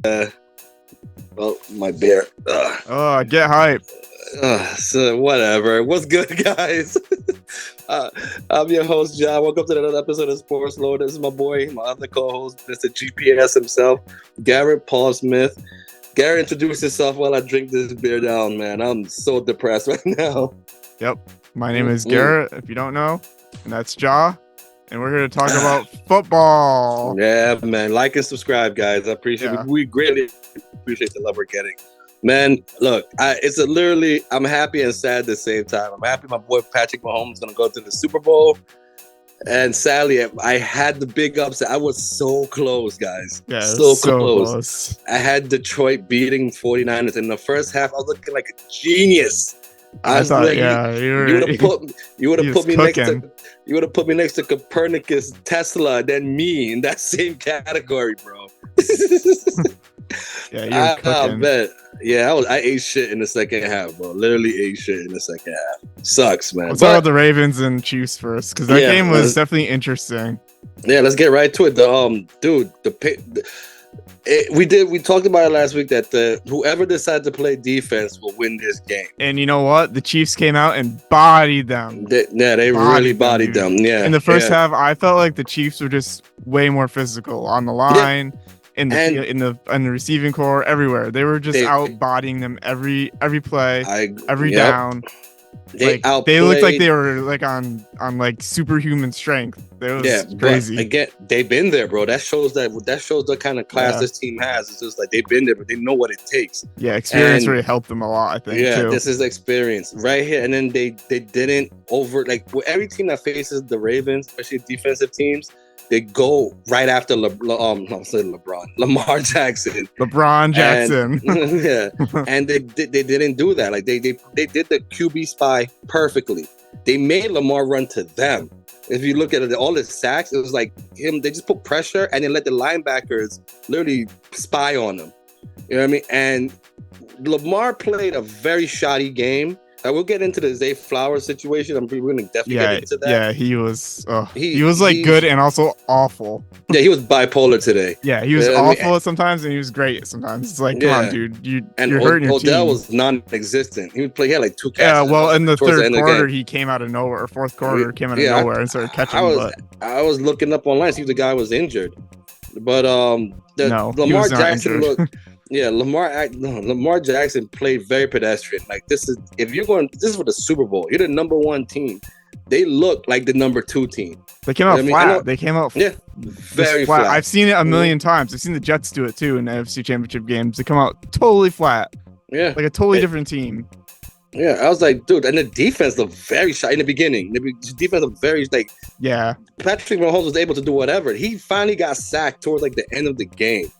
Well, my beer. Get hype. So whatever. What's good, guys? I'm your host, Jah. Welcome to another episode of Sportsload. This is my boy, my other co-host, Mr. GPS himself, Garrett Paul Smith. Garrett, introduce yourself while I drink this beer down, man. I'm so depressed right now. Yep. My name is Garrett, if you don't know, and that's Jah. And we're here to talk about football. Yeah, man. Like and subscribe, guys. I appreciate it. We greatly appreciate the love we're getting. Man, look, I'm happy and sad at the same time. I'm happy my boy Patrick Mahomes is going to go to the Superbowl. And sadly, I had the big upset. I was so close, guys. Yeah, so close. I had Detroit beating 49ers. In the first half, I was looking like a genius. I thought, like, you would have put me next to Copernicus, Tesla, and then me in that same category, bro. Yeah, you're cooking. Man. Yeah, I ate shit in the second half, bro. Literally ate shit in the second half. Sucks, man. Let's talk about the Ravens and Chiefs first, because that game was definitely interesting. Yeah, let's get right to it. We talked about it last week that whoever decides to play defense will win this game. And you know what? The Chiefs came out and bodied them. They really bodied them. Yeah. In the first half, I felt like the Chiefs were just way more physical on the line. Yeah. In the receiving core, everywhere they were just out bodying them every play, every down. They looked like they were like on like superhuman strength. It was crazy. But again, they've been there, bro. That shows the kind of class this team has. It's just like they've been there, but they know what it takes. Yeah, experience really helped them a lot, I think. Yeah, too. This is experience right here. And then they didn't every team that faces the Ravens, especially defensive teams. They go right after Lamar Jackson. LeBron Jackson. And they didn't do that. Like they did the QB spy perfectly. They made Lamar run to them. If you look at it, all his sacks, it was like him. They just put pressure and then let the linebackers literally spy on him. You know what I mean? And Lamar played a very shoddy game. We'll get into the Zay Flowers situation. We're going to definitely get into that. Yeah, he was good and also awful. Yeah, he was bipolar today. Yeah, he was awful sometimes and he was great sometimes. It's like, come on, dude. You're hurting your team. Odell was non-existent. He had like two catches. Yeah, well, in the third quarter, he came out of nowhere. Fourth quarter, came out of nowhere and started catching. I was looking up online to see if the guy was injured. But Lamar Jackson looked... Yeah, Lamar Jackson played very pedestrian. Like this is for the Super Bowl. You're the number one team. They look like the number two team. They came out flat. They came out very flat. I've seen it a million times. I've seen the Jets do it too in the NFC Championship games. They come out totally flat. Yeah, like a totally different team. Yeah, I was like, dude, and the defense looked very shy in the beginning. The defense looked very Patrick Mahomes was able to do whatever. He finally got sacked towards like the end of the game.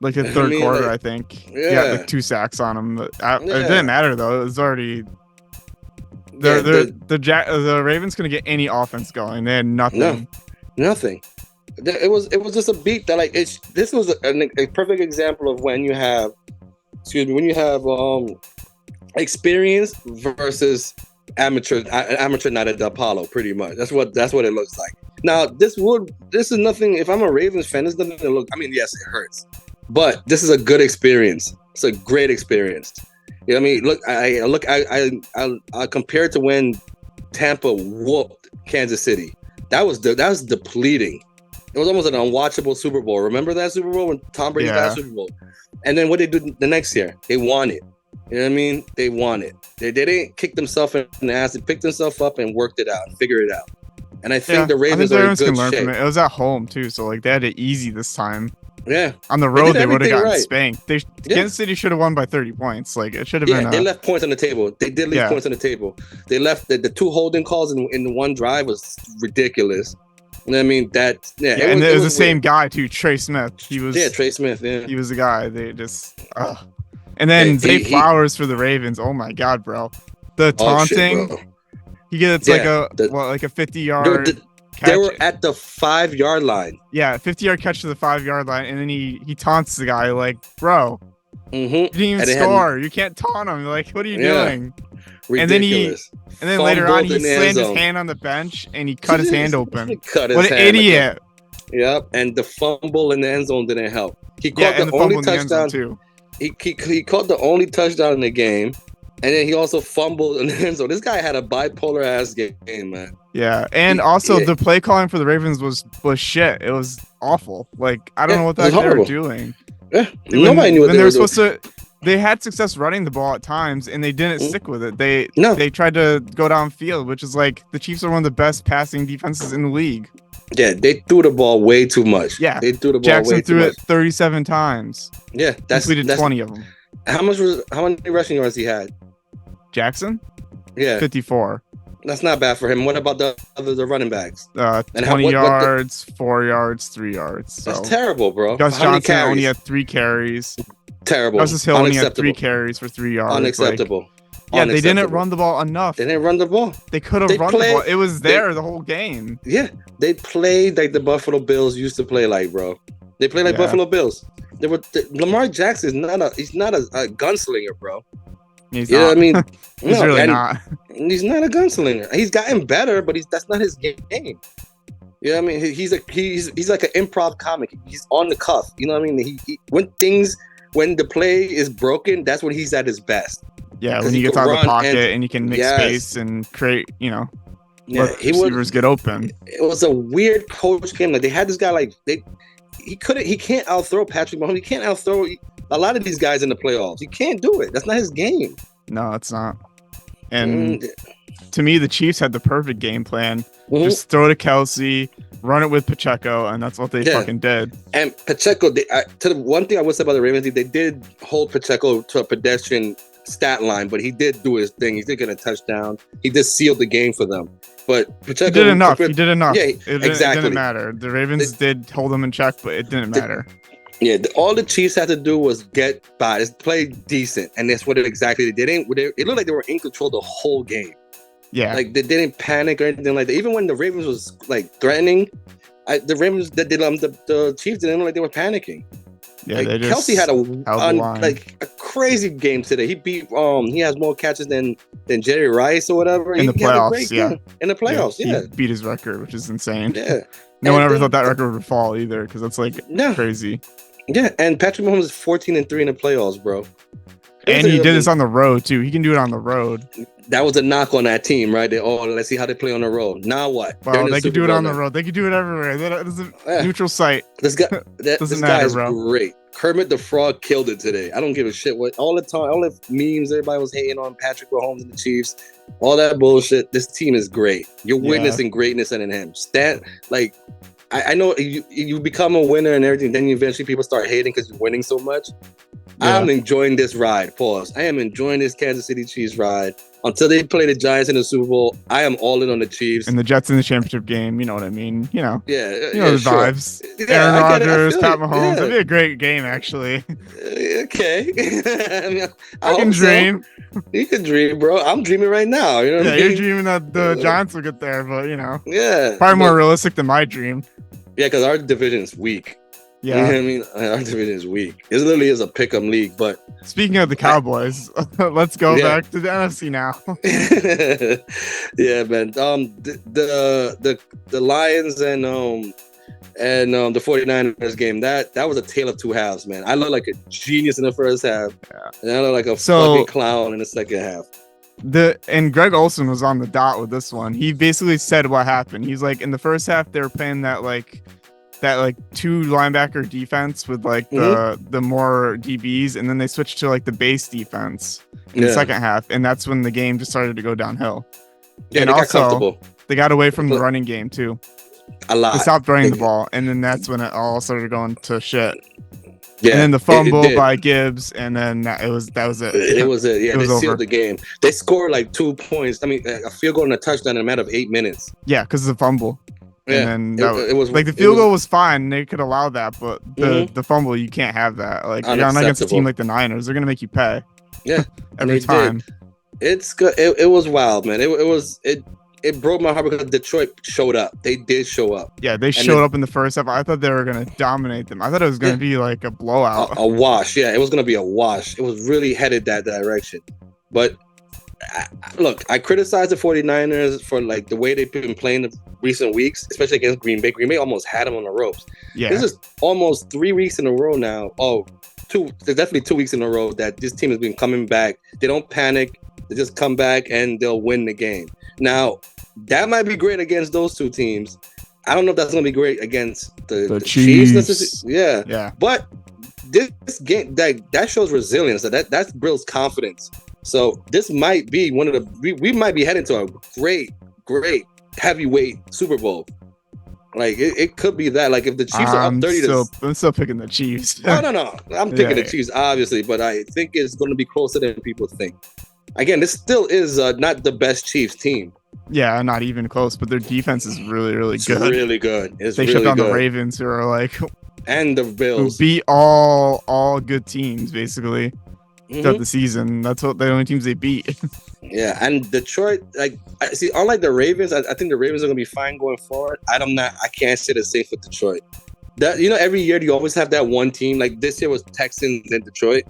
Like the third quarter, I think. Yeah, like 2 sacks on him. It didn't matter though. It was already. The Ravens couldn't get any offense going. They had nothing. No, nothing. It was just a beat that this was a perfect example of when you have experience versus amateur night at the Apollo. Pretty much. That's what it looks like. Now this is nothing. If I'm a Ravens fan, this doesn't look. I mean, yes, it hurts. But this is a good experience. It's a great experience. You know what I mean? Look, I compare it to when Tampa whooped Kansas City. That was depleting. It was almost an unwatchable Super Bowl. Remember that Super Bowl when Tom Brady got Super Bowl? And then what they did the next year? They won it. You know what I mean? They won it. They didn't kick themselves in the ass. They picked themselves up and worked it out, figured it out. And I think the Ravens are in good shape. It was at home too, so like they had it easy this time. Yeah, on the road they would have gotten spanked. Kansas City should have won by 30 points. Like it should have been. Yeah, they left points on the table. They did leave points on the table. They left the 2 holding calls in the one drive was ridiculous. You know what I mean? And it was the same guy too, Trey Smith. Trey Smith. Yeah, he was the guy. They just. And then Zay Flowers for the Ravens. Oh my God, bro! The taunting. Shit, he gets like a 50-yard. They were at the 5-yard line. Yeah, 50-yard catch to the 5-yard line, and then he taunts the guy like, "Bro, you didn't even score. You can't taunt him. Like, what are you doing?" Ridiculous. And then later on, he slammed his hand on the bench and he cut his hand open. What an idiot! Yep, and the fumble in the end zone didn't help. He caught the only touchdown too. He caught the only touchdown in the game, and then he also fumbled in the end zone. This guy had a bipolar ass game, man. Yeah, and the play calling for the Ravens was shit. It was awful. Like I don't know what they were doing. Yeah, nobody knew what they were supposed to. They had success running the ball at times, and they didn't stick with it. They tried to go downfield, which is like the Chiefs are one of the best passing defenses in the league. Yeah, they threw the ball way too much. Yeah, they threw the ball Jackson way too much. Jackson threw it 37 times. Yeah, completed 20 of them. How many rushing yards he had? Jackson? Yeah, 54. That's not bad for him. What about the running backs? 20 yards, 4 yards, 3 yards. So. That's terrible, bro. Gus Johnson only had 3 carries. Terrible. Justice Hill only had 3 carries for 3 yards. Unacceptable. They didn't run the ball enough. They didn't run the ball. They could have run the ball. It was there the whole game. Yeah, they played like the Buffalo Bills used to play like, bro. They played like Buffalo Bills. Lamar Jackson is not a gunslinger, bro. He's not. What I mean? He's really not. He's not a gunslinger. He's gotten better, but that's not his game. You know what I mean? He's like an improv comic. He's on the cuff. You know what I mean? When the play is broken, that's when he's at his best. Yeah, when he gets out of the pocket and he can make space and create, let receivers get open. It was a weird coach game. Like they had this guy he can't outthrow Patrick Mahomes. He can't outthrow a lot of these guys in the playoffs. He can't do it. That's not his game. No, it's not. And to me, the Chiefs had the perfect game plan. Mm-hmm. Just throw to Kelsey, run it with Pacheco, and that's what they fucking did. And Pacheco, the one thing I would say about the Ravens, they did hold Pacheco to a pedestrian stat line, but he did do his thing. He did get a touchdown. He did seal the game for them. But Pacheco did enough. He did enough. Yeah, exactly. It didn't matter. The Ravens did hold him in check, but it didn't matter. All the Chiefs had to do was get by, just play decent, and that's what exactly they did. It looked like they were in control the whole game. Yeah, like they didn't panic or anything like that. Even when the Ravens was like threatening, the Chiefs didn't look like they were panicking. Yeah, like, they just Kelsey had a crazy game today. He beat he has more catches than Jerry Rice or whatever. In the playoffs, in the playoffs, he beat his record, which is insane. Yeah, no one ever thought that record would fall either, because that's like crazy. Yeah, and Patrick Mahomes is 14-3 in the playoffs, bro. And he did this on the road too. He can do it on the road. That was a knock on that team, right? Let's see how they play on the road. Now what? Well, they could do it on the road. They could do it everywhere. That is a neutral site. This guy is great. Kermit the Frog killed it today. I don't give a shit what all the memes everybody was hating on Patrick Mahomes and the Chiefs, all that bullshit. This team is great. You're witnessing greatness in him. I know you become a winner and everything, then eventually people start hating because you're winning so much. Yeah. I'm enjoying this ride. Pause. I am enjoying this Kansas City Chiefs ride. Until they play the Giants in the Super Bowl, I am all in on the Chiefs. And the Jets in the championship game, you know what I mean? Yeah. The vibes. Aaron Rodgers, Pat Mahomes. That'd be a great game, actually. Okay. I can dream. So. You can dream, bro. I'm dreaming right now. You know what I mean? You're dreaming that the Giants will get there, but Yeah. Probably more realistic than my dream. Yeah, because our division is weak. Yeah. You know what I mean? Our division is weak. It literally is a pick'em league, but speaking of the Cowboys, let's go back to the NFC now. Yeah, man. The Lions and the 49ers game, that was a tale of two halves, man. I looked like a genius in the first half. Yeah. And I looked like a fucking clown in the second half. And Greg Olsen was on the dot with this one. He basically said what happened. He's like, in the first half they were playing that 2 linebacker defense with the more DBs, and then they switched to the base defense in the second half, and that's when the game just started to go downhill. Yeah, and they also, got comfortable. They got away from the running game too. A lot. They stopped running the ball, and then that's when it all started going to shit. Yeah, and then the fumble by Gibbs, and then that was it. It was it. Yeah, they sealed the game. They scored 2 points. I mean, a field goal and a touchdown in a matter of 8 minutes. Yeah, because of the fumble. Yeah, and then it was the field goal was fine. They could allow that, but the fumble, you can't have that. You're not against a team like the Niners. They're gonna make you pay. Yeah, every time. It's good. It was wild, man. It broke my heart because Detroit showed up. They did show up. Yeah, they showed up in the first half. I thought they were gonna dominate them. I thought it was gonna be like a blowout. A wash. Yeah, it was gonna be a wash. It was really headed that direction, but look, I criticize the 49ers for like the way they've been playing the recent weeks, especially against Green Bay. Green Bay almost had them on the ropes. Yeah. This is almost 3 weeks in a row now. There's definitely 2 weeks in a row that this team has been coming back. They don't panic. They just come back and they'll win the game. Now, that might be great against those two teams. I don't know if that's going to be great against the Chiefs. Yeah. But this game, that shows resilience. That builds confidence. So this might be one of the we might be heading to a great heavyweight Super Bowl. Like it could be that. Like if the Chiefs are up 30 I'm still picking the Chiefs. No. I'm picking the Chiefs, obviously, but I think it's going to be closer than people think. Again, this still is not the best Chiefs team. Yeah, not even close. But their defense is really, really good. It's really good. They shut down the Ravens, who are like, and the Bills, who beat all good teams basically throughout the season. That's what the only teams they beat. Yeah, and Detroit, like, see, unlike the Ravens, I think the Ravens are gonna be fine going forward. I can't say the same for Detroit. That every year you always have that one team. Like this year was Texans and Detroit.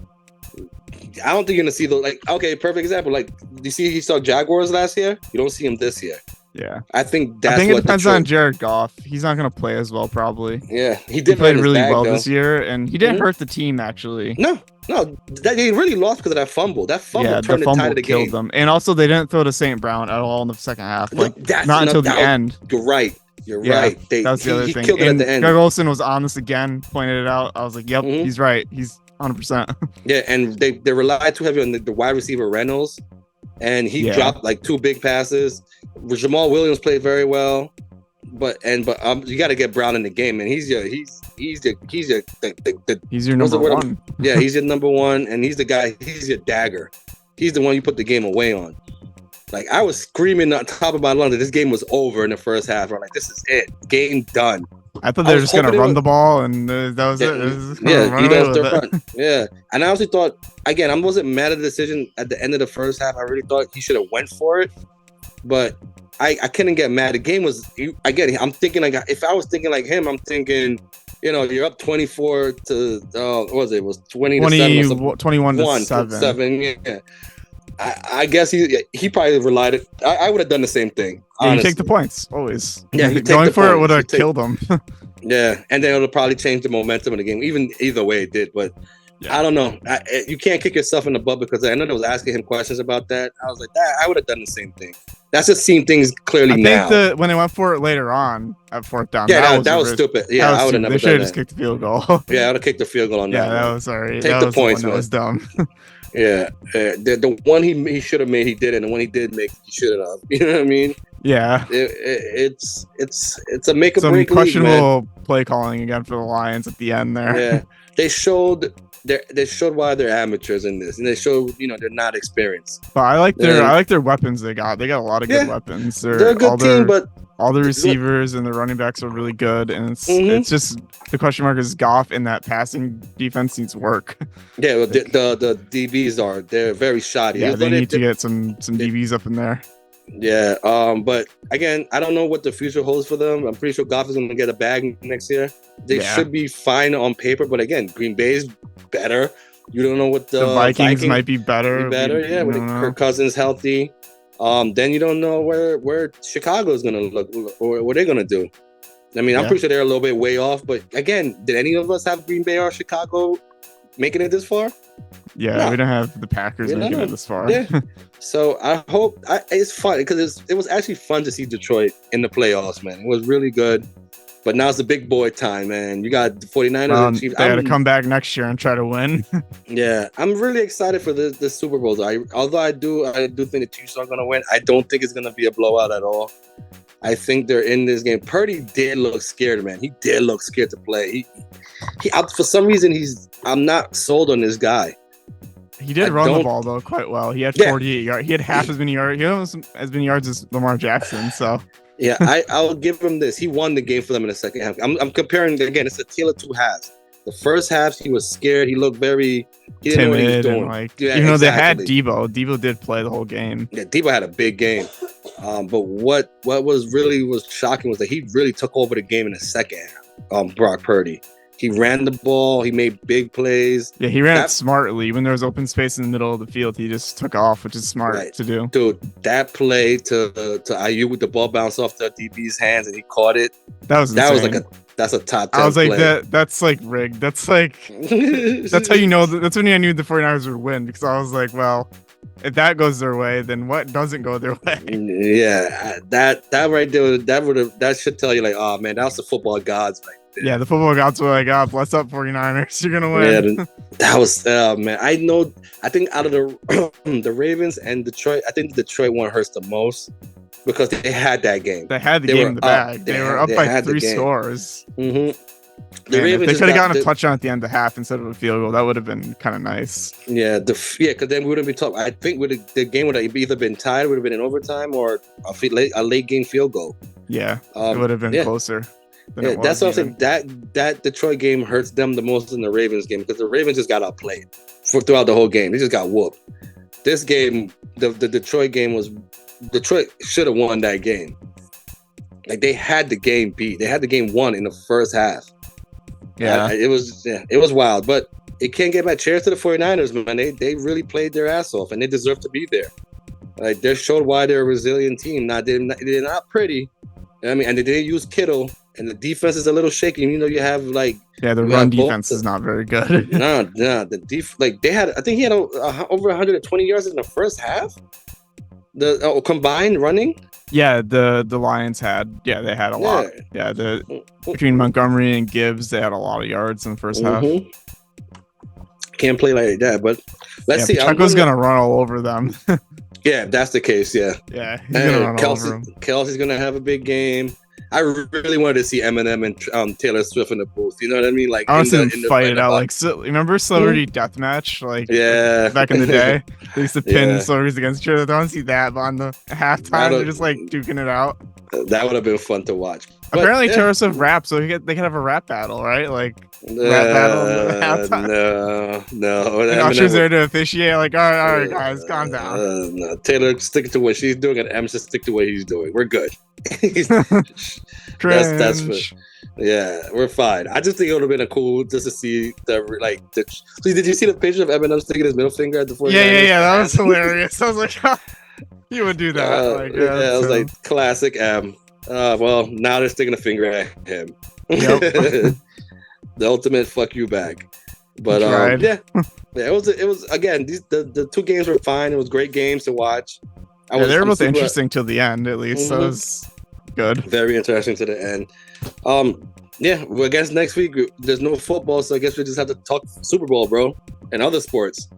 I don't think you're gonna see those. Like, okay, perfect example. Like, you saw Jaguars last year. You don't see him this year. Yeah, I think it depends on Jared Goff. He's not gonna play as well, probably. Yeah, he played really well this year, and he didn't hurt the team actually. No, they really lost because of that fumble. That fumble turned the tide of the game. Killed them, and also they didn't throw to St. Brown at all in the second half. Like not until the end. You're right. Right. That was the other thing. Killed it at the end. Greg Olsen was on this again, pointed it out. I was like, "Yep, he's right. He's 100%." Yeah, and they relied too heavy on the wide receiver Reynolds, and he dropped like 2 big passes. Jamal Williams played very well, but you got to get Brown in the game, and he's your number one. Yeah, he's your number one, and he's the guy. He's your dagger. He's the one you put the game away on. Like, I was screaming on top of my lungs that this game was over in the first half. I'm like, this is it, game done. I thought they were just gonna run the ball, and that was it. Yeah, and I honestly thought, again, I wasn't mad at the decision at the end of the first half. I really thought he should have went for it, but I couldn't get mad. The game was, I get it. I'm thinking like, if I was thinking like him, I'm thinking, you're up 24 to what was it? It was 21 to 7. Yeah. I guess he probably relied it. I would have done the same thing. Yeah, you take the points always. Yeah, going for it would have killed him. Yeah, and then it'll probably change the momentum of the game. Either way, it did. But I don't know. You can't kick yourself in the butt because I know they was asking him questions about that. I was like, I would have done the same thing. That's just seeing things clearly now. I think when they went for it later on at fourth down, that was stupid. Yeah, I would have never done that. They should have just kicked the field goal. Yeah, I would have kicked the field goal on that. Yeah, that was sorry. Take the points, man. That was dumb. Yeah, the one he should have made, he did, and the one he did make, he should have. You know what I mean? Yeah. It's a make or break. Some questionable play calling again for the Lions at the end there. Yeah, they showed why they're amateurs in this, and they showed they're not experienced. But I like their weapons they got. They got a lot of good weapons. They're a good team, but all the receivers and the running backs are really good, and it's just the question mark is Goff, and that passing defense needs work. Yeah, well, the DBs they're very shoddy. Yeah, they need to get some DBs up in there. Yeah, but again, I don't know what the future holds for them. I'm pretty sure Goff is going to get a bag next year. They should be fine on paper, but again, Green Bay's better. You don't know what the Vikings might be better. Yeah, with Kirk Cousins healthy. Then you don't know where Chicago is going to look or what they're going to do. I mean, I'm pretty sure they're a little bit way off, but again, did any of us have Green Bay or Chicago making it this far? Yeah, no. We don't have the Packers making it this far. Yeah. So I hope it's fun because it was actually fun to see Detroit in the playoffs, man. It was really good. But now it's the big boy time, man. You got the 49ers and Chiefs. They got to come back next year and try to win. Yeah, I'm really excited for the Super Bowl. Although I do think the Chiefs are going to win. I don't think it's going to be a blowout at all. I think they're in this game. Purdy did look scared, man. He did look scared to play. He for some reason I'm not sold on this guy. He did run the ball though quite well. He had 48 yards. He had half as many yards. He almost as many yards as Lamar Jackson. So yeah, I'll give him this. He won the game for them in the second half. I'm comparing again. It's a tale of two halves. The first half, he was scared. He looked very timid, know what he was doing. Even though they had Debo. Debo did play the whole game. Yeah, Debo had a big game. But what was shocking was that he really took over the game in the second half. Brock Purdy. He ran the ball. He made big plays. Yeah, he ran it smartly. When there was open space in the middle of the field, he just took off, which is smart to do. Dude, that play to Ayuk with the ball bounced off the DB's hands and he caught it. That's a top 10 I was like, play. that's like rigged. That's like, that's how you know. That's when I knew the 49ers would win, because I was like, well, if that goes their way, then what doesn't go their way? Yeah, that right there, that should tell you, like, oh man, that was the football gods right there. Yeah, the football gods were like, oh, bless up 49ers, you're gonna win. Yeah, that was man. I think out of the the Ravens and Detroit, I think the Detroit one hurts the most because they had that game. They had the game in the bag. They were up by 3 scores. Mm-hmm. The Ravens, if they could have gotten a touchdown at the end of the half instead of a field goal, that would have been kind of nice. Yeah, because then we wouldn't be talking. I think the game would have either been tied, would have been in overtime, or a late game field goal. Yeah, it would have been closer. Yeah, that's what I'm saying. That Detroit game hurts them the most in the Ravens game, because the Ravens just got outplayed throughout the whole game. They just got whooped. This game, the Detroit game Detroit should have won that game. Like, they had the game beat. They had the game won in the first half. Yeah, it was wild, but it can't get back. Cheers to the 49ers, man. They really played their ass off, and they deserve to be there. Like, they showed why they're a resilient team. Now, they're not pretty. I mean, and they didn't use Kittle, and the defense is a little shaky. You know, you have like the run defense is not very good. No, they had. I think he had over 120 yards in the first half. The combined running. Yeah, the Lions had. Yeah, they had a lot. Yeah, between Montgomery and Gibbs, they had a lot of yards in the first half. Can't play like that, but let's see. Pacheco's gonna run all over them. Yeah, if that's the case. Yeah, he's gonna run all over them. Kelsey's gonna have a big game. I really wanted to see Eminem and Taylor Swift in the booth. You know what I mean? Like, I want to fight it out. Like, remember Celebrity Deathmatch? Like, back in the day, they used to pin celebrities against each other. I don't see that, but on the halftime, they're just like duking it out. That would have been fun to watch. Apparently, Taylor Swift rap, so they could have a rap battle, right? Like, rap battle at halftime. No. And Usher's there to officiate. Like, all right, guys, calm down. No, Taylor, stick to what she's doing, and M should stick to what he's doing. We're good. that's we're fine. I just think it would have been cool just to see did you see the picture of Eminem sticking his middle finger at the 49ers? Yeah, that was hilarious. I was like, he would do that. I was like, classic M. Well, now they're sticking a finger at him. Yep. The ultimate fuck you back. But it was again, the 2 games were fine. It was great games to watch. They were both interesting till the end, at least. So it was good. Very interesting to the end. Well, I guess next week there's no football, so I guess we just have to talk Super Bowl, bro, and other sports.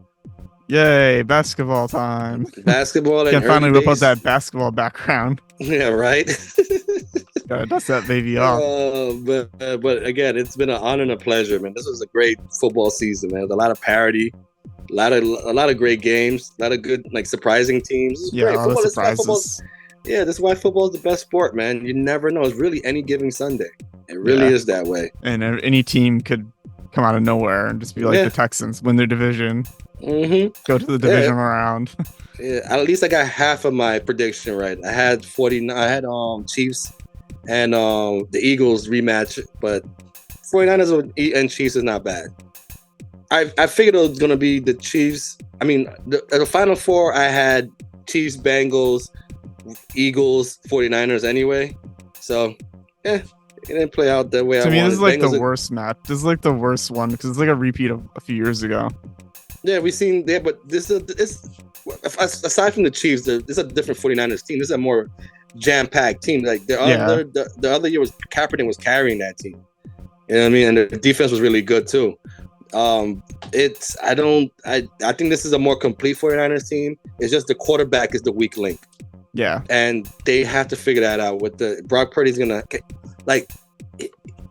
Yay, basketball time. Basketball. Can finally whip out that basketball background. Yeah, right. Gotta dust that baby off. But again, it's been an honor and a pleasure, man. This was a great football season, man. There's a lot of parity. A lot of great games, a lot of good, like, surprising teams. Yeah, a lot of surprises. This is why football is the best sport, man. You never know. It's really any given Sunday. It really is that way. And any team could come out of nowhere and just be like the Texans, win their division, go to the division round. Yeah, at least I got half of my prediction right. I had Chiefs and the Eagles rematch, but 49ers and Chiefs is not bad. I figured it was going to be the Chiefs. I mean, the Final Four, I had Chiefs, Bengals, Eagles, 49ers anyway. So, it didn't play out that way. To me, this is like the worst match. This is like the worst one because it's like a repeat of a few years ago. Yeah, we've seen that, but this aside from the Chiefs, this is a different 49ers team. This is a more jam-packed team. Like the other year was Kaepernick was carrying that team. You know what I mean? And the defense was really good too. I think this is a more complete 49ers team. It's just the quarterback is the weak link. Yeah. And they have to figure that out. With the Brock Purdy's gonna, like,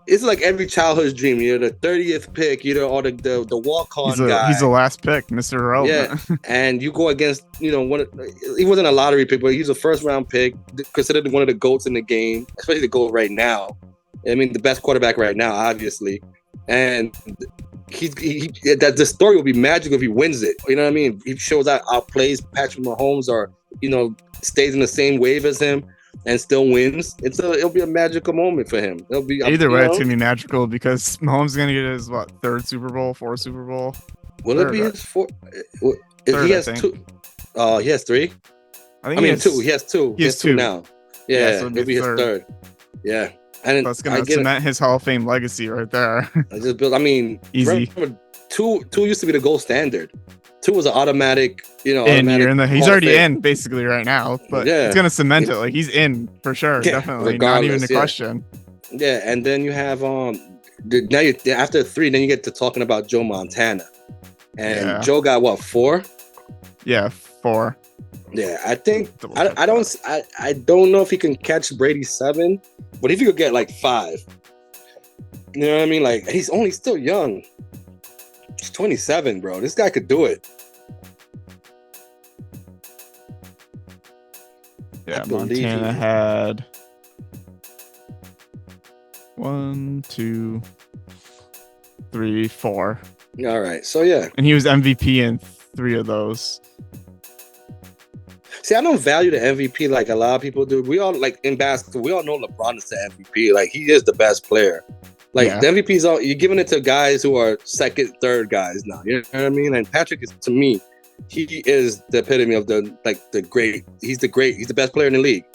it's like every childhood's dream. You're the 30th pick, or the walk-on guy. He's the last pick, Mr. Irrelevant. Yeah. And you go against, he wasn't a lottery pick, but he's a first-round pick, considered one of the GOATs in the game, especially the GOAT right now. I mean, the best quarterback right now, obviously. And that the story will be magical if he wins it. You know what I mean? He shows out, outplays Patrick Mahomes, or stays in the same wave as him. and still wins, it'll be a magical moment for him. It'll be either way, it's gonna be magical because Mahomes is gonna get his fourth Super Bowl. Will it be his fourth? He has two. He has three. Two. He has two. He has two now. Yeah, so it'll be his third. Yeah, and that's gonna cement his Hall of Fame legacy right there. Easy. Two used to be the gold standard. 2 was an automatic, he's already in basically right now, but it's gonna cement it. Like he's in for sure, definitely, not even a question. Yeah, and then you have after 3, then you get to talking about Joe Montana, and Joe got what, 4? Yeah, 4. Yeah, I think I don't know if he can catch Brady's 7, but if he could get like 5, you know what I mean? Like he's only still young. He's 27, bro. This guy could do it. Yeah, Montana had 1, 2, 3, 4. All right, so yeah, and he was MVP in 3 of those. See, I don't value the MVP like a lot of people do. We all, like in basketball, we all know LeBron is the MVP. Like he is the best player. Like the MVPs, you're giving it to guys who are second, third guys now. You know what I mean? And Patrick is, to me, he is the epitome of the great. He's the best player in the league,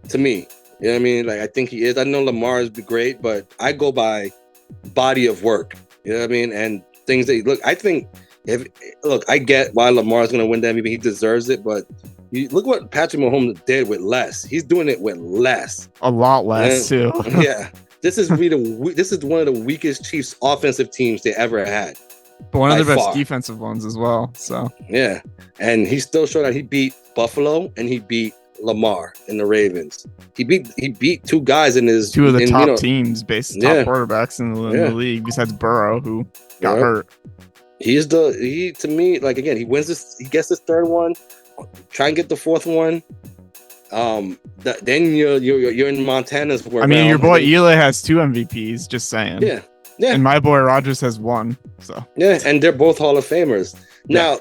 to me. You know what I mean? Like I think he is. I know Lamar is great, but I go by body of work. You know what I mean? And things that look. I think I get why Lamar is going to win the MVP. He deserves it, but look what Patrick Mahomes did with less. He's doing it with less. A lot less too. Yeah. This is one of the weakest Chiefs offensive teams they ever had. But one of the best defensive ones as well. So yeah. And he still showed that he beat Buffalo and he beat Lamar in the Ravens. He beat 2 guys in his 2 of the top teams, top quarterbacks in the league, besides Burrow, who got hurt. To me, like again, he wins this, he gets this 3rd one. Try and get the 4th one. Then you're in Montana's world. I mean, your boy Eli has 2 MVPs. Just saying. Yeah. And my boy Rodgers has 1. So yeah, and they're both Hall of Famers. Now,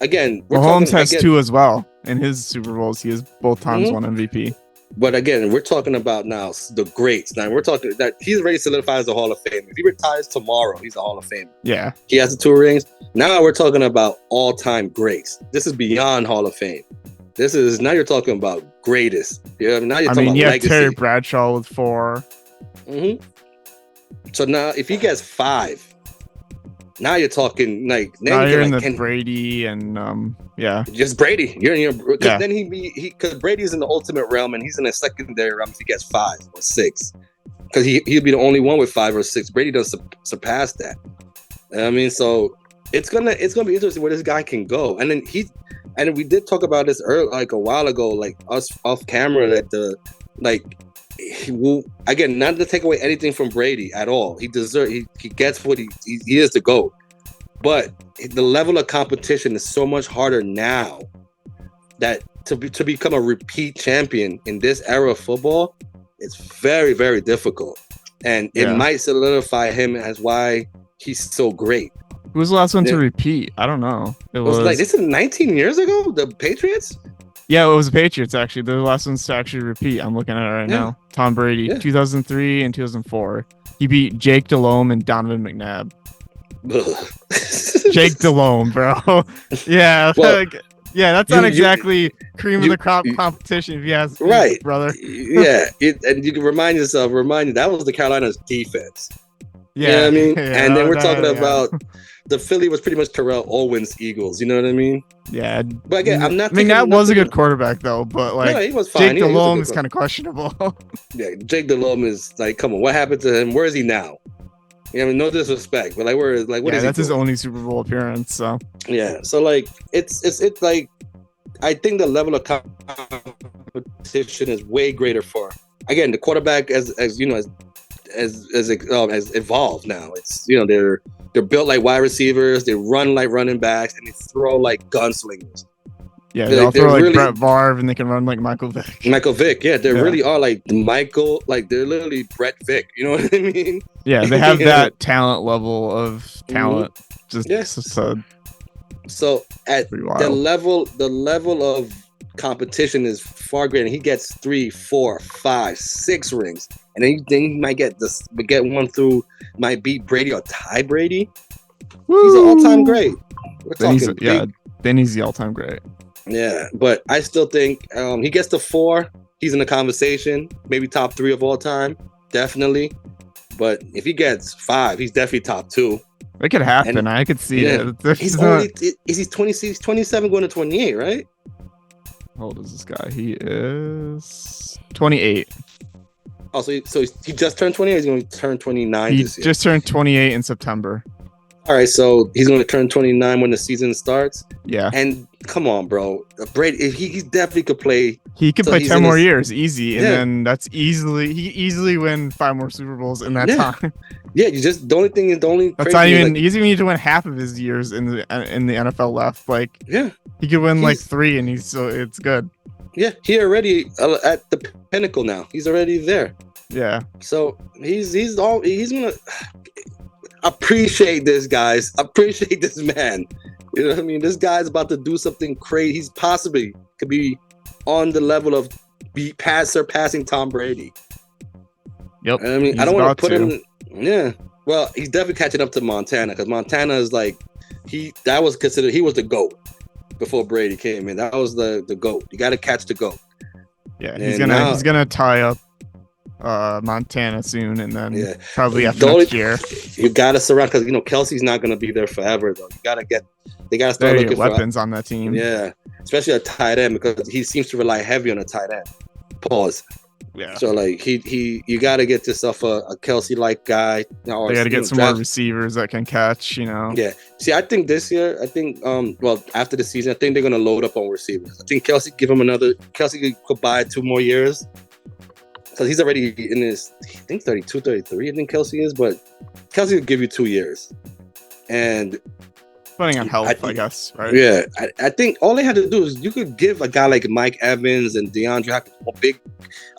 again, Mahomes has 2 as well in his Super Bowls. He has both times 1 MVP. But again, we're talking about now the greats. Now we're talking that he's already solidified as a Hall of Famer. If he retires tomorrow, he's a Hall of Famer. Yeah, he has the 2 rings. Now we're talking about all-time greats. This is beyond Hall of Fame. Now you're talking about greatest. Yeah, now you're talking about legacy. Terry Bradshaw with 4. Mm-hmm. So now, if he gets 5, now you're talking like. Now you're in the Brady and just Brady. You're in your because then because Brady's in the ultimate realm and he's in the secondary realm if he gets 5 or 6, because he'll be the only one with 5 or 6. Brady doesn't surpass that. I mean, so it's gonna be interesting where this guy can go. And then we did talk about this like a while ago, like us off camera, that again, not to take away anything from Brady at all. He gets what he is the GOAT. But the level of competition is so much harder now that to become a repeat champion in this era of football, it's very, very difficult. And it might solidify him as why he's so great. Who was the last one to repeat? I don't know. It was like, this is 19 years ago? The Patriots? Yeah, it was the Patriots, actually. They're the last ones to actually repeat. I'm looking at it right now. Tom Brady, 2003 and 2004. He beat Jake Delhomme and Donovan McNabb. Jake Delhomme, bro. Yeah, well, that's not exactly cream of the crop competition, if you ask me, brother. And you can remind you, that was the Carolinas defense. Yeah, you know what I mean? And then we're talking about the Philly was pretty much Terrell Owens Eagles. You know what I mean? Yeah. But again, I'm not. That was a good quarterback though, but like he was fine. Jake Delhomme is kind of questionable. Yeah, Jake Delhomme is like, come on, what happened to him? Where is he now? I mean, no disrespect, but what is that's his only Super Bowl appearance. So yeah, so like it's like I think the level of competition is way greater for, again, the quarterback as evolved now. It's they're built like wide receivers, they run like running backs, and they throw like gunslingers. Yeah, they'll throw like really, Brett Favre, and they can run like Michael Vick. Yeah, they really are like Michael, like they're literally Brett Vick. You know what I mean? Yeah, they have that talent level of talent. So at the level of competition is far greater. He gets 3, 4, 5, 6 rings, and then he might get one through, might beat Brady or tie Brady. Woo! He's an all-time great. Then he's the all-time great. Yeah, but I still think he gets to 4. He's in the conversation, maybe top 3 of all time, definitely. But if he gets 5, he's definitely top 2. It could happen. I could see it. He's 27 going to 28, right? How old is this guy? He is 28. Oh, so he just turned 28. He's going to turn 29 this year. He just turned 28 in September. All right, so he's going to turn 29 when the season starts. Yeah. And come on, bro. Brady, he definitely could play. He could play 10 more years, easy. And then he easily win 5 more Super Bowls in that time. Yeah, that's not even, he doesn't even need to win half of his years in the NFL left. Like, yeah, he could win like 3 and it's good. Yeah, he already at the pinnacle now. He's already there. Yeah. So he's gonna appreciate this, guys. Appreciate this man. You know what I mean? This guy's about to do something crazy. He's possibly could be on the level of surpassing Tom Brady. Yep. I mean, I don't want to put him. Yeah. Well, he's definitely catching up to Montana, because Montana is like he was the GOAT before Brady came in. That was the GOAT. You got to catch the GOAT. Yeah, and he's gonna tie up Montana soon, and then probably after next year. You gotta surround, because Kelsey's not gonna be there forever though. They gotta start looking for weapons on that team. Yeah, especially a tight end, because he seems to rely heavy on a tight end. Pause. Yeah. So like you gotta get yourself a Kelsey like guy. They gotta get some more receivers that can catch. Yeah. See, I think this year, after the season, I think they're gonna load up on receivers. I think Kelsey could buy 2 more years. Because he's already in his, I think 32, 33, I think Kelsey is, but Kelsey will give you 2 years. And depending on health, I guess, right? Yeah. I think all they had to do is you could give a guy like Mike Evans and DeAndre Hopkins big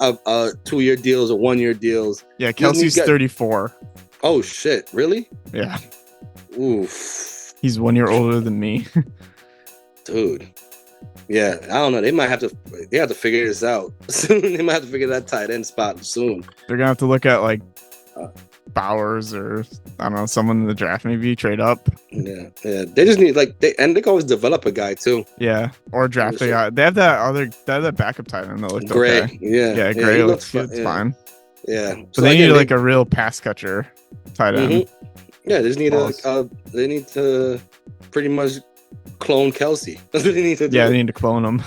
2-year deals or 1-year deals. Yeah, Kelsey's 34. Oh, shit. Really? Yeah. Oof. He's 1 year older than me. Dude. Yeah, I don't know. They have to figure this out soon. They might have to figure that tight end spot soon. They're gonna have to look at like Bowers or I don't know, someone in the draft, maybe trade up. Yeah. They just need they can always develop a guy too. Yeah, or draft a guy. They have that backup tight end that looked Gray. Okay. Yeah, Gray looks fine. Yeah, so they need like a real pass catcher tight end. Mm-hmm. Yeah, they just need they need to pretty much clone Kelsey. That's what they need to do. Yeah, they need to clone him.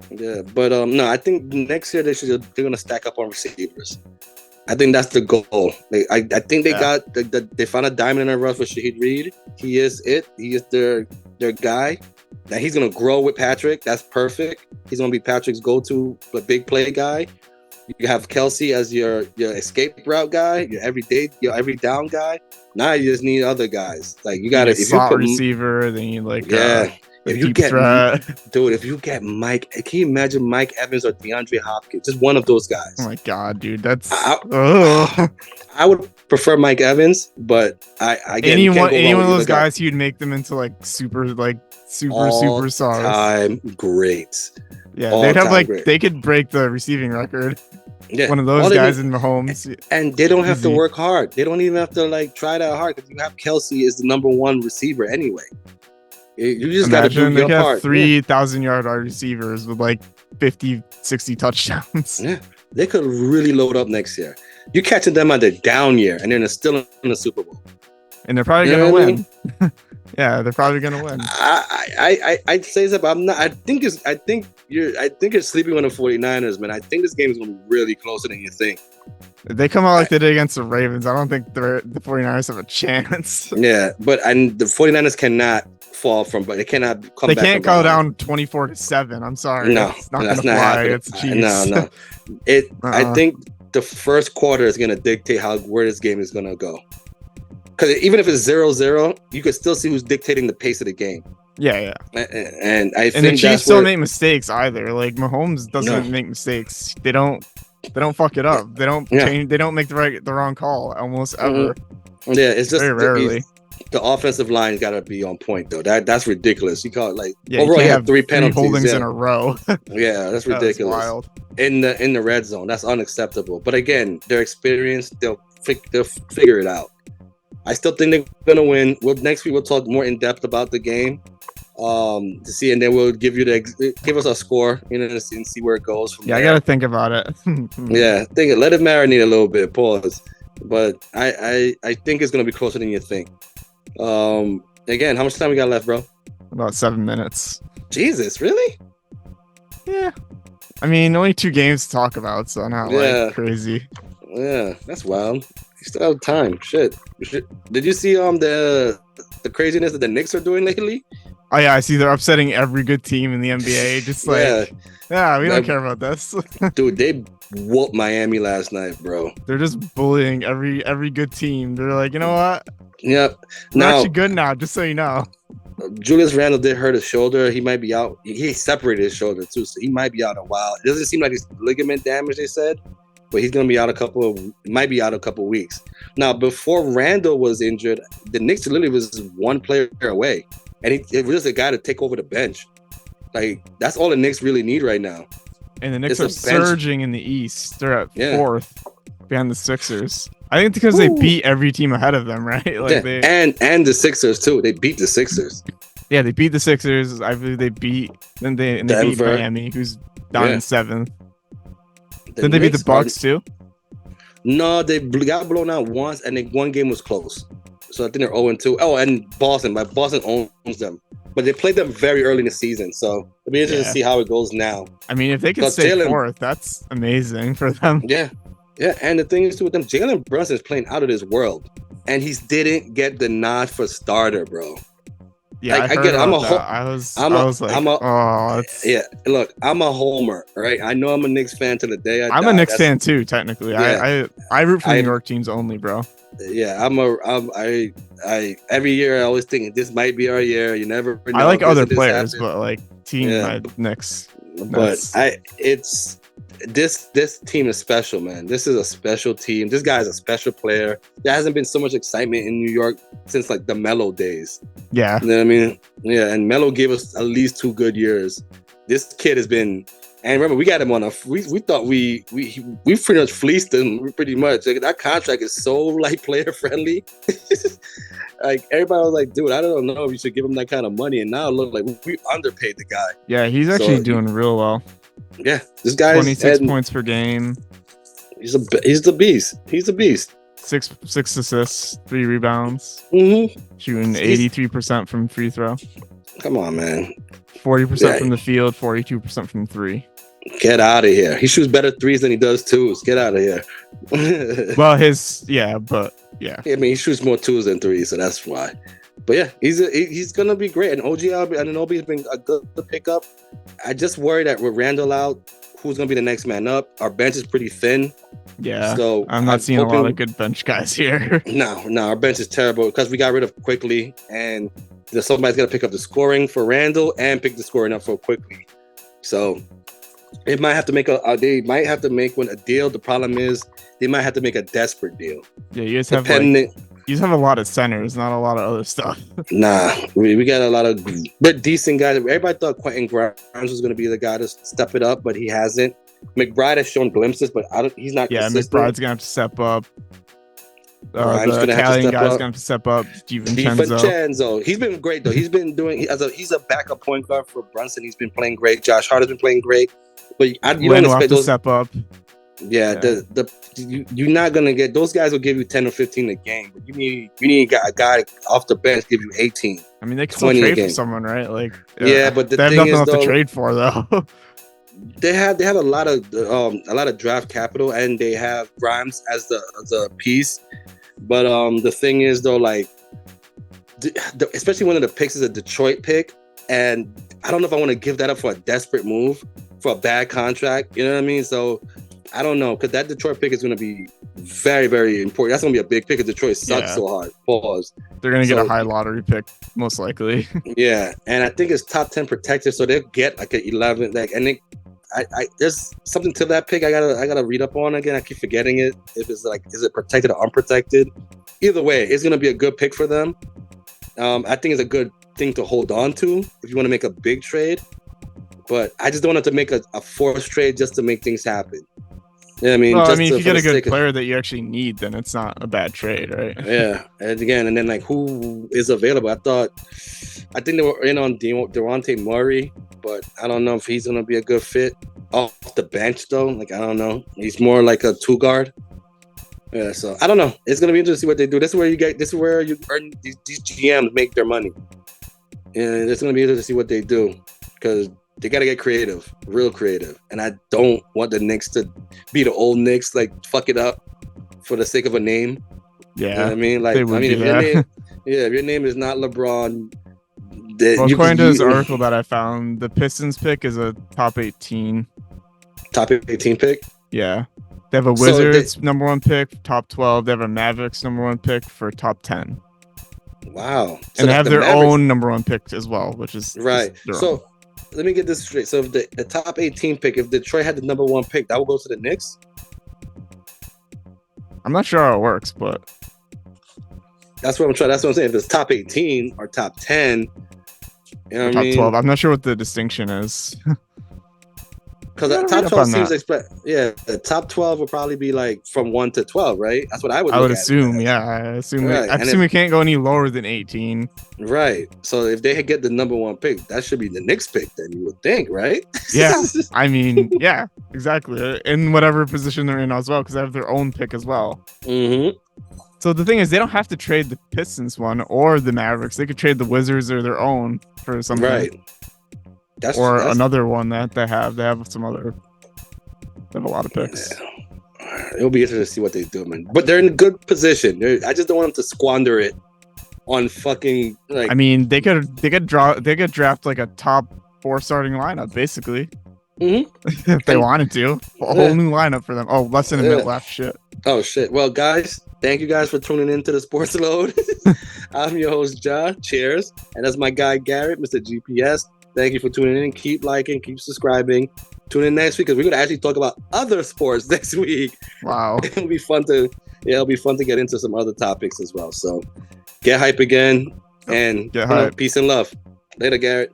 Yeah, but no, I think next year they're gonna stack up on receivers. I think that's the goal. I think they found a diamond in the rough with Shaheed Reed. He is it. He is their guy. Now he's gonna grow with Patrick. That's perfect. He's gonna be Patrick's go-to big play guy. You have Kelsey as your escape route guy, your every down guy. Now you just need other guys. Like you got to slot receiver. Then you if you get Mike, can you imagine Mike Evans or DeAndre Hopkins? Just one of those guys. Oh my god, dude, that's. I would prefer Mike Evans, but I get any one of those guys, you'd make them into super superstars. Time greats. Yeah, they'd have they could break the receiving record. Yeah, one of those guys in Mahomes, and they don't have to work hard. They don't even have to try that hard, because you have Kelsey as the number 1 receiver anyway. You just got to do your part. 3,000-yard receivers with 50, 60 touchdowns. Yeah, they could really load up next year. You're catching them on their down year, and then they're still in the Super Bowl. And they're probably gonna win. Yeah, they're probably gonna win. I'd say that, but I'm not. I think you're sleeping on the 49ers, man. I think this game is gonna be really closer than you think. If they come out like they did against the Ravens, I don't think the 49ers have a chance. Yeah, but the 49ers cannot fall from, but they cannot come back. They can't go down 24-7. I'm sorry. No, it's not gonna fly. It's the Chiefs. No. I think the first quarter is gonna dictate where this game is gonna go. Because even if it's 0-0, you can still see who's dictating the pace of the game. Yeah. And I think the Chiefs don't make mistakes either. Like Mahomes doesn't make mistakes. They don't fuck it up. They don't change. They don't make the wrong call almost ever. Yeah, it's just very rarely. the offensive line got to be on point though. That's ridiculous. You call it like overall he had 3 penalties holdings in a row. Yeah, that's ridiculous. Wild. In the red zone, that's unacceptable. But again, they're experienced. They'll figure it out. I still think they're gonna win. Next week we'll talk more in depth about the game to see, and then we'll give us a score, and see where it goes from there. I gotta think about it. Yeah, let it marinate a little bit. Pause. But I think it's gonna be closer than you think. Again, how much time we got left, bro? About 7 minutes. Jesus, really? Yeah. I mean, only 2 games to talk about, so not like crazy. Yeah, that's wild. You still have time. Shit. Did you see the craziness that the Knicks are doing lately? Oh yeah, I see they're upsetting every good team in the NBA. Just like, we don't care about this. Dude, they whooped Miami last night, bro. They're just bullying every good team. They're like, you know what? Yep. We're actually good now, just so you know. Julius Randle did hurt his shoulder. He might be out. He separated his shoulder too, so he might be out a while. It doesn't seem like it's ligament damage, they said, but he's gonna be out a couple weeks. Now, before Randle was injured, the Knicks literally was 1 player away, and it was just a guy to take over the bench. Like, that's all the Knicks really need right now. And the Knicks are surging in the East. They're at 4th behind the Sixers. I think because they beat every team ahead of them, right? Like and the Sixers too. They beat the Sixers. Yeah, they beat the Sixers. I believe they beat beat Miami, who's down in 7th. Did they beat the Bucks too? No, they got blown out once, and one game was close. So I think they're 0-2. Oh, and Boston, but Boston owns them. But they played them very early in the season, so it'll be interesting to see how it goes now. I mean, if they can stay 4th, that's amazing for them. Yeah. Yeah, and the thing is too with them, Jalen Brunson is playing out of this world, and he didn't get the nod for starter, bro. Yeah, like, I get it. I was like, yeah. Look, I'm a homer, right? I know I'm a Knicks fan to the day I'm a Knicks fan too, technically. Yeah. I root for New York teams only, bro. Yeah, I every year I always think this might be our year. You never know. I like other players, but like Knicks. But this team is special, man. This is a special team. This guy is a special player. There hasn't been so much excitement in New York since like the Melo days. Yeah. You know what I mean? Yeah, and Melo gave us at least 2 good years. This kid has been, and remember, we got him on we thought we pretty much fleeced him pretty much. Like, that contract is so like player friendly. Like, everybody was like, dude, I don't know if you should give him that kind of money. And now look like we underpaid the guy. Yeah, he's actually doing real well. Yeah, this guy 26 points per game. He's the beast. He's the beast. 6 assists, 3 rebounds. Mm-hmm. Shooting 83% from free throw. Come on, man. 40% from the field, 42% from 3. Get out of here. He shoots better threes than he does twos. Get out of here. Well, yeah. I mean, he shoots more twos than threes, so that's why. But yeah, he's gonna be great. And Anunoby has been a good pickup. I just worry that with Randall out, who's gonna be the next man up? Our bench is pretty thin. Yeah, so I'm not seeing a lot of good bench guys here. No, our bench is terrible because we got rid of Quickly, and somebody's gonna pick up the scoring for Randall and pick the scoring up for Quickly. So they might have to make a deal. The problem is they might have to make a desperate deal. Yeah, you guys have a lot of centers, not a lot of other stuff. Nah, we got a lot of decent guys. Everybody thought Quentin Grimes was going to be the guy to step it up, but he hasn't. McBride has shown glimpses, but he's not consistent. McBride's going to have to step up. The Italian guy's going to have to step up. DiVincenzo. He's been great, though. He's been doing... He's a backup point guard for Brunson. He's been playing great. Josh Hart has been playing great. But you don't expect those... step up. Yeah. You're not gonna get those guys will give you 10 or 15 a game, but you need a guy off the bench give you 18. I mean, they can still trade for someone, right? Like, but the they have thing nothing is, else to trade for, though. They have a lot of draft capital, and they have Grimes as the piece. But the thing is, though, like, especially one of the picks is a Detroit pick, and I don't know if I want to give that up for a desperate move for a bad contract. You know what I mean? So. I don't know, because that Detroit pick is going to be very, very important. That's going to be a big pick because Detroit sucks so hard. Pause. They're going to get a high lottery pick, most likely. Yeah, and I think it's top 10 protected, so they'll get like an 11. Like, and there's something to that pick I gotta read up on again. I keep forgetting it. If it's like, is it protected or unprotected? Either way, it's going to be a good pick for them. I think it's a good thing to hold on to if you want to make a big trade. But I just don't want to make a forced trade just to make things happen. Yeah, I mean, well, if you get a good player that you actually need, then it's not a bad trade, right? Yeah, and then like who is available? I think they were in on Deontay Murray, but I don't know if he's gonna be a good fit off the bench though. Like I don't know, he's more like a 2 guard. Yeah, so I don't know. It's gonna be interesting to see what they do. This is where you earn these GMs make their money. And it's gonna be interesting to see what they do because they gotta get creative, real creative. And I don't want the Knicks to be the old Knicks, like fuck it up for the sake of a name. Yeah, you know what I mean, like if your name is not LeBron. According to this article that I found, the Pistons pick is a top 18. Top 18 pick. Yeah. They have a Wizards number 1 pick, top 12. They have a Mavericks number 1 pick for top 10. Wow. So and they have their own number 1 pick as well, which is right. So let me get this straight. So if the top 18 pick, if Detroit had the number 1 pick, that would go to the Knicks? I'm not sure how it works, but that's what I'm saying. If it's top 18 or top 10, you know what I mean? Top 12. I'm not sure what the distinction is. Because top 12 seems the top 12 would probably be like from 1 to 12, right? That's what I would assume. Yeah, I assume. Right. I assume we can't go any lower than 18. Right. So if they get the number 1 pick, that should be the Knicks pick. Then you would think, right? Yeah. I mean, yeah, exactly. In whatever position they're in as well, because they have their own pick as well. Mm-hmm. So the thing is, they don't have to trade the Pistons one or the Mavericks. They could trade the Wizards or their own for something. Right. That's another one that they have. They have some other. They have a lot of picks. Yeah. It'll be interesting to see what they do, man. But they're in a good position. I just don't want them to squander it on fucking like. I mean, they could draft like a top 4 starting lineup, basically. Mm-hmm. If they wanted to, a whole new lineup for them. Oh, less than a minute left. Shit. Oh shit. Well, guys, thank you guys for tuning in to the Sportsload. I'm your host, Jah. Cheers, and that's my guy Garrett, Mr. GPS. Thank you for tuning in. Keep liking, keep subscribing. Tune in next week because we're gonna actually talk about other sports next week. Wow, it'll be fun to get into some other topics as well. So get hype again and get hype. Peace and love. Later, Garrett.